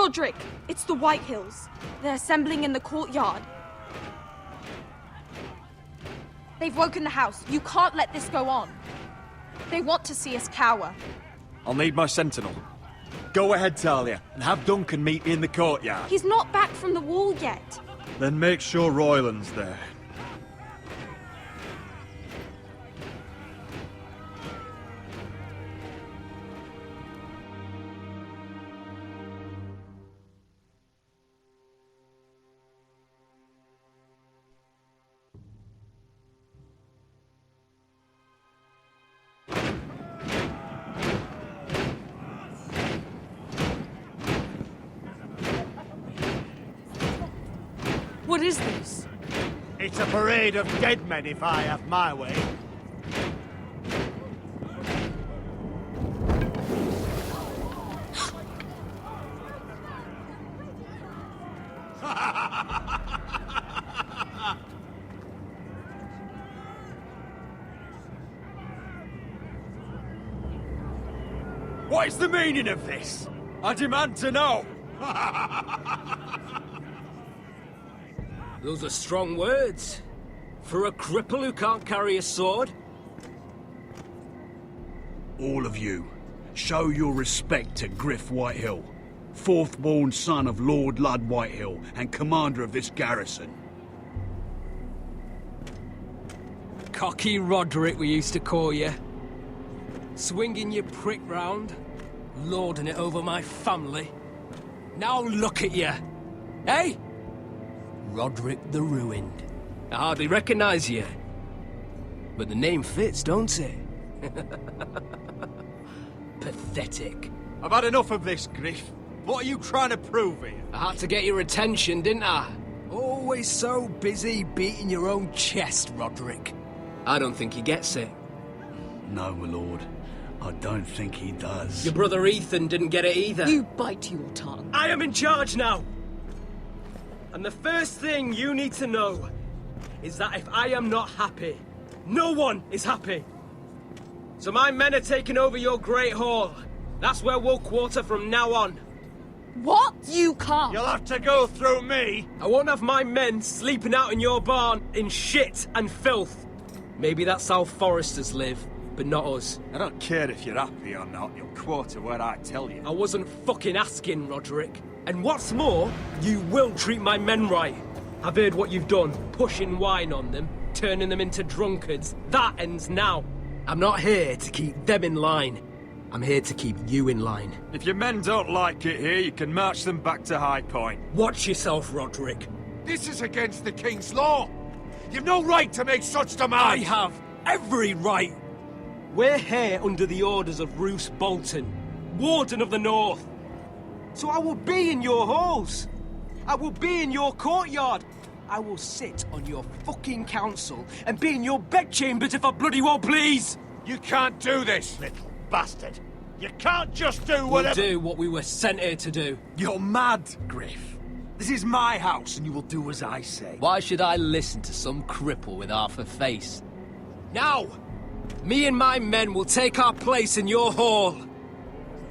Roderick, it's the Whitehills. They're assembling in the courtyard. They've woken the house. You can't let this go on. They want to see us cower. I'll need my sentinel. Go ahead, Talia, and have Duncan meet me in the courtyard. He's not back from the wall yet. Then make sure Royland's there. What is this? It's a parade of dead men if I have my way. What is the meaning of this? I demand to know! Those are strong words. For a cripple who can't carry a sword? All of you, show your respect to Griff Whitehill, fourth-born son of Lord Ludd Whitehill and commander of this garrison. Cocky Roderick, we used to call you. Swinging your prick round, lording it over my family. Now look at you, eh? Roderick the Ruined. I hardly recognise you. But the name fits, don't it? Pathetic. I've had enough of this, Griff. What are you trying to prove here? I had to get your attention, didn't I? Always so busy beating your own chest, Roderick. I don't think he gets it. No, my lord. I don't think he does. Your brother Ethan didn't get it either. You bite your tongue. I am in charge now! And the first thing you need to know is that if I am not happy, no one is happy. So my men are taking over your Great Hall. That's where we'll quarter from now on. What? You can't. You'll have to go through me. I won't have my men sleeping out in your barn in shit and filth. Maybe that's how foresters live, but not us. I don't care if you're happy or not. You'll quarter where I tell you. I wasn't fucking asking, Roderick. And what's more, you will treat my men right. I've heard what you've done, pushing wine on them, turning them into drunkards. That ends now. I'm not here to keep them in line. I'm here to keep you in line. If your men don't like it here, you can march them back to High Point. Watch yourself, Roderick. This is against the King's law. You've no right to make such I demands. have every right. We're here under the orders of Roose Bolton, Warden of the North. So I will be in your halls. I will be in your courtyard. I will sit on your fucking council and be in your bedchambers if I bloody well please. You can't do this, little bastard. You can't just do We'll whatever... do what we were sent here to do. You're mad, Griff. This is my house, and you will do as I say. Why should I listen to some cripple with half a face? Now, me and my men will take our place in your hall.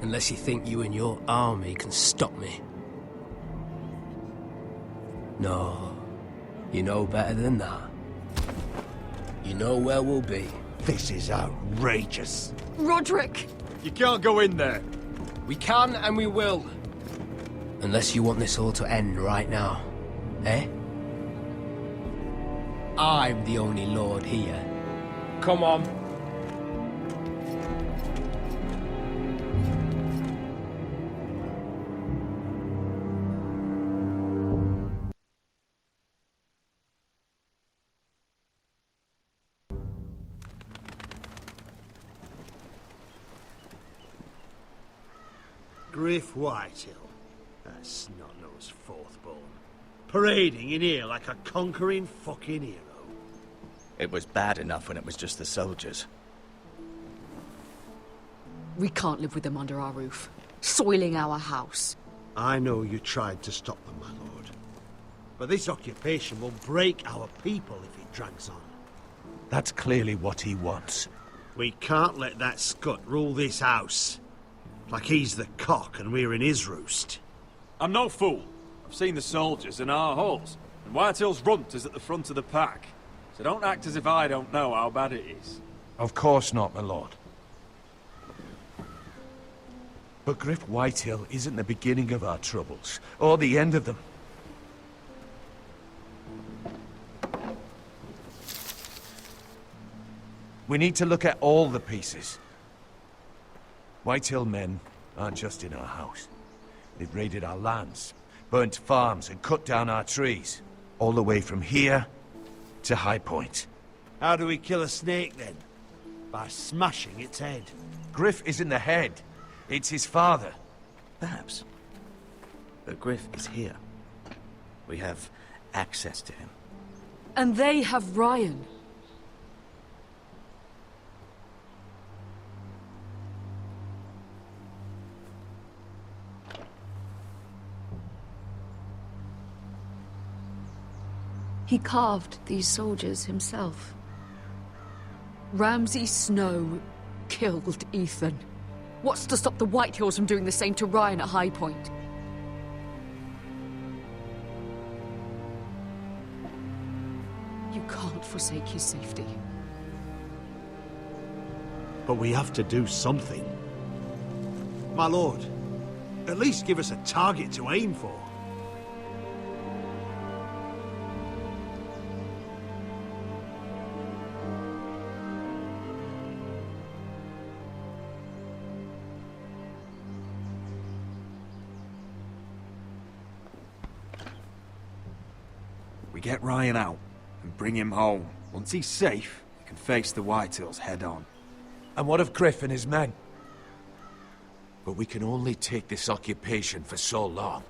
Unless you think you and your army can stop me. No, you know better than that. You know where we'll be. This is outrageous. Roderick! You can't go in there. We can and we will. Unless you want this all to end right now. Eh? I'm the only lord here. Come on. Griff Whitehill. That snot-nosed fourth-born. Parading in here like a conquering fucking hero. It was bad enough when it was just the soldiers. We can't live with them under our roof, soiling our house. I know you tried to stop them, my lord. But this occupation will break our people if it drags on. That's clearly what he wants. We can't let that scut rule this house. Like he's the cock and we're in his roost. I'm no fool. I've seen the soldiers in our halls, and Whitehill's runt is at the front of the pack. So don't act as if I don't know how bad it is. Of course not, my lord. But Griff Whitehill isn't the beginning of our troubles, or the end of them. We need to look at all the pieces. Whitehill men aren't just in our house. They've raided our lands, burnt farms and cut down our trees. All the way from here to High Point. How do we kill a snake, then? By smashing its head. Griff isn't the head. It's his father. Perhaps. But Griff is here. We have access to him. And they have Ryan. He carved these soldiers himself. Ramsay Snow killed Ethan. What's to stop the Whitehills from doing the same to Ryan at High Point? You can't forsake his safety. But we have to do something. My lord, at least give us a target to aim for. We get Ryan out and bring him home. Once he's safe, we can face the Whitehills head on. And what of Griff and his men? But we can only take this occupation for so long.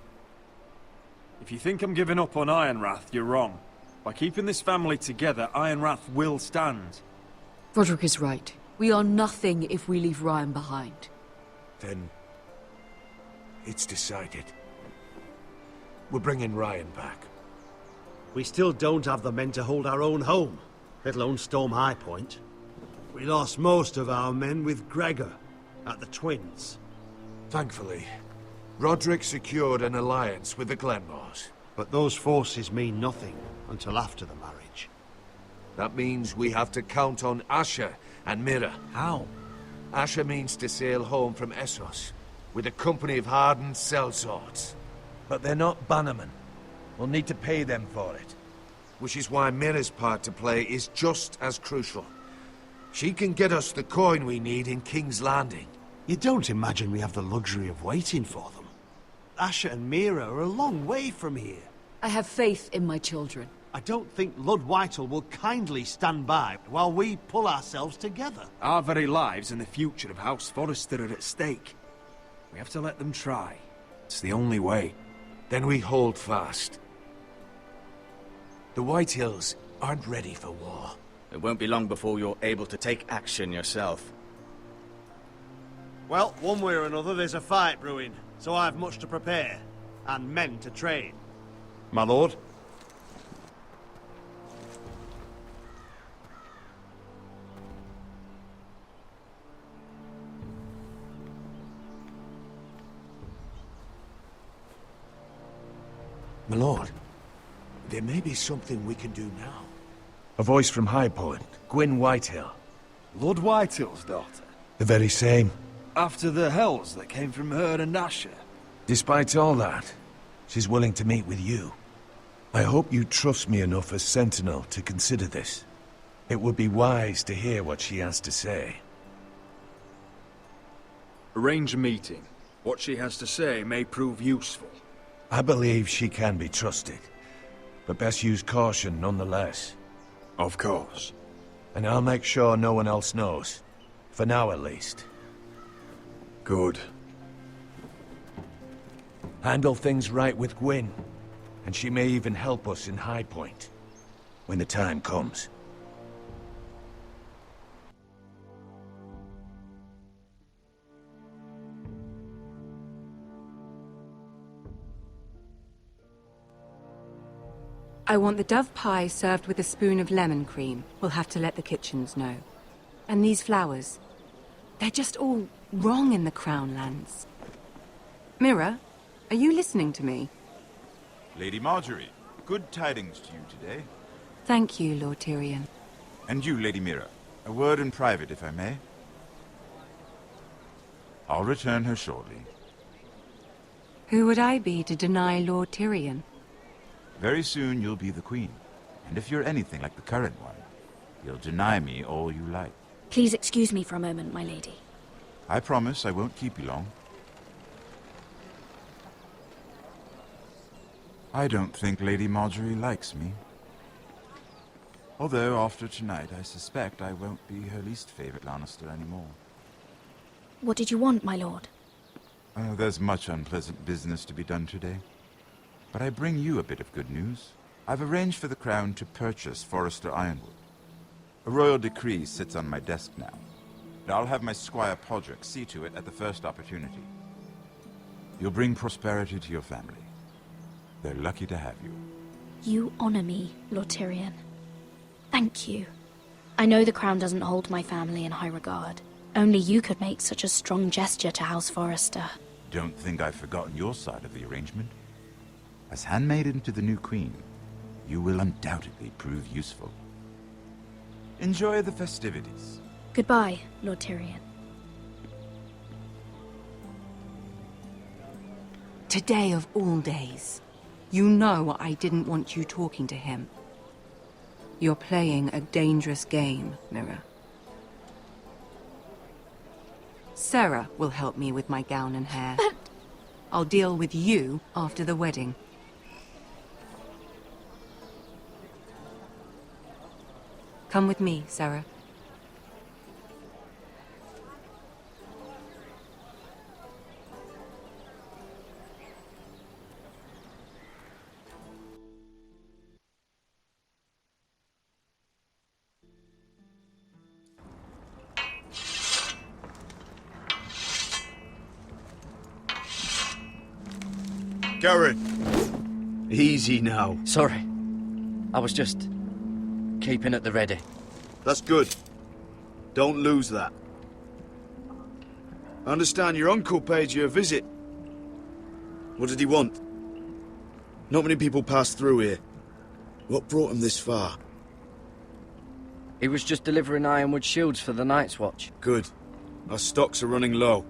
If you think I'm giving up on Ironrath, you're wrong. By keeping this family together, Ironrath will stand. Roderick is right. We are nothing if we leave Ryan behind. Then it's decided. We're bringing Ryan back. We still don't have the men to hold our own home, let alone storm High Point. We lost most of our men with Gregor at the Twins. Thankfully, Roderick secured an alliance with the Glenmores. But those forces mean nothing until after the marriage. That means we have to count on Asher and Mira. How? Asher means to sail home from Essos with a company of hardened sellswords. But they're not bannermen. We'll need to pay them for it. Which is why Mira's part to play is just as crucial. She can get us the coin we need in King's Landing. You don't imagine we have the luxury of waiting for them? Asher and Mira are a long way from here. I have faith in my children. I don't think Lord Whitehall will kindly stand by while we pull ourselves together. Our very lives and the future of House Forrester are at stake. We have to let them try. It's the only way. Then we hold fast. The Whitehills aren't ready for war. It won't be long before you're able to take action yourself. Well, one way or another there's a fight brewing, so I've much to prepare, and men to train. My lord? My lord, there may be something we can do now. A voice from High Point, Gwyn Whitehill. Lord Whitehill's daughter? The very same. After the hells that came from her and Asher? Despite all that, she's willing to meet with you. I hope you trust me enough as Sentinel to consider this. It would be wise to hear what she has to say. Arrange a meeting. What she has to say may prove useful. I believe she can be trusted, but best use caution nonetheless. Of course. And I'll make sure no one else knows. For now, at least. Good. Handle things right with Gwyn, and she may even help us in High Point, when the time comes. I want the dove pie served with a spoon of lemon cream. We'll have to let the kitchens know. And these flowers. They're just all wrong in the Crown lands. Mira, Are you listening to me? Lady Marjorie, good tidings to you today. Thank you, Lord Tyrion. And you, Lady Mira. A word in private, if I may. I'll return her shortly. Who would I be to deny Lord Tyrion? Very soon you'll be the queen. And if you're anything like the current one, you'll deny me all you like. Please excuse me for a moment, my lady. I promise I won't keep you long. I don't think Lady Marjorie likes me. Although, after tonight, I suspect I won't be her least favorite Lannister anymore. What did you want, my lord? There's much unpleasant business to be done today. But I bring you a bit of good news. I've arranged for the Crown to purchase Forrester Ironwood. A royal decree sits on my desk now. And I'll have my squire Podrick see to it at the first opportunity. You'll bring prosperity to your family. They're lucky to have you. You honor me, Lord Tyrion. Thank you. I know the crown doesn't hold my family in high regard. Only you could make such a strong gesture to House Forrester. Don't think I've forgotten your side of the arrangement. As handmaiden to the new queen, you will undoubtedly prove useful. Enjoy the festivities. Goodbye, Lord Tyrion. Today of all days. You know I didn't want you talking to him. You're playing a dangerous game, Mira. Sarah will help me with my gown and hair. But... I'll deal with you after the wedding. Come with me, Sarah. Garrett! Easy now. Sorry. I was just keeping at the ready. That's good. Don't lose that. I understand your uncle paid you a visit. What did he want? Not many people pass through here. What brought him this far? He was just delivering ironwood shields for the Night's Watch. Good. Our stocks are running low.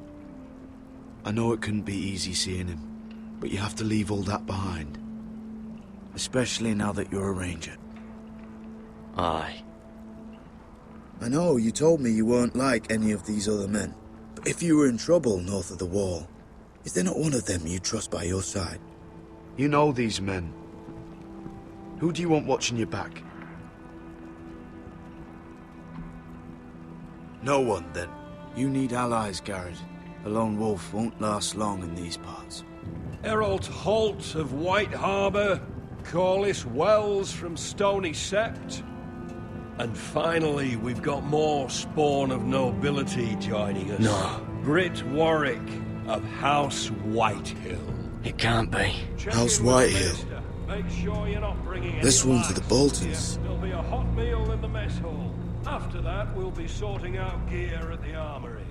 I know it couldn't be easy seeing him, but you have to leave all that behind. Especially now that you're a ranger. Aye. I know, you told me you weren't like any of these other men. But if you were in trouble north of the wall, is there not one of them you trust by your side? You know these men. Who do you want watching your back? No one, then. You need allies, Garrett. A lone wolf won't last long in these parts. Errol Holt of White Harbour, Corliss Wells from Stony Sept. And finally, we've got more spawn of nobility joining us. No. Britt Warwick of House Whitehill. It can't be. House Whitehill. Make sure you're not bringing This any one's to the lights. Boltons. There'll be a hot meal in the mess hall. After that, we'll be sorting out gear at the armory.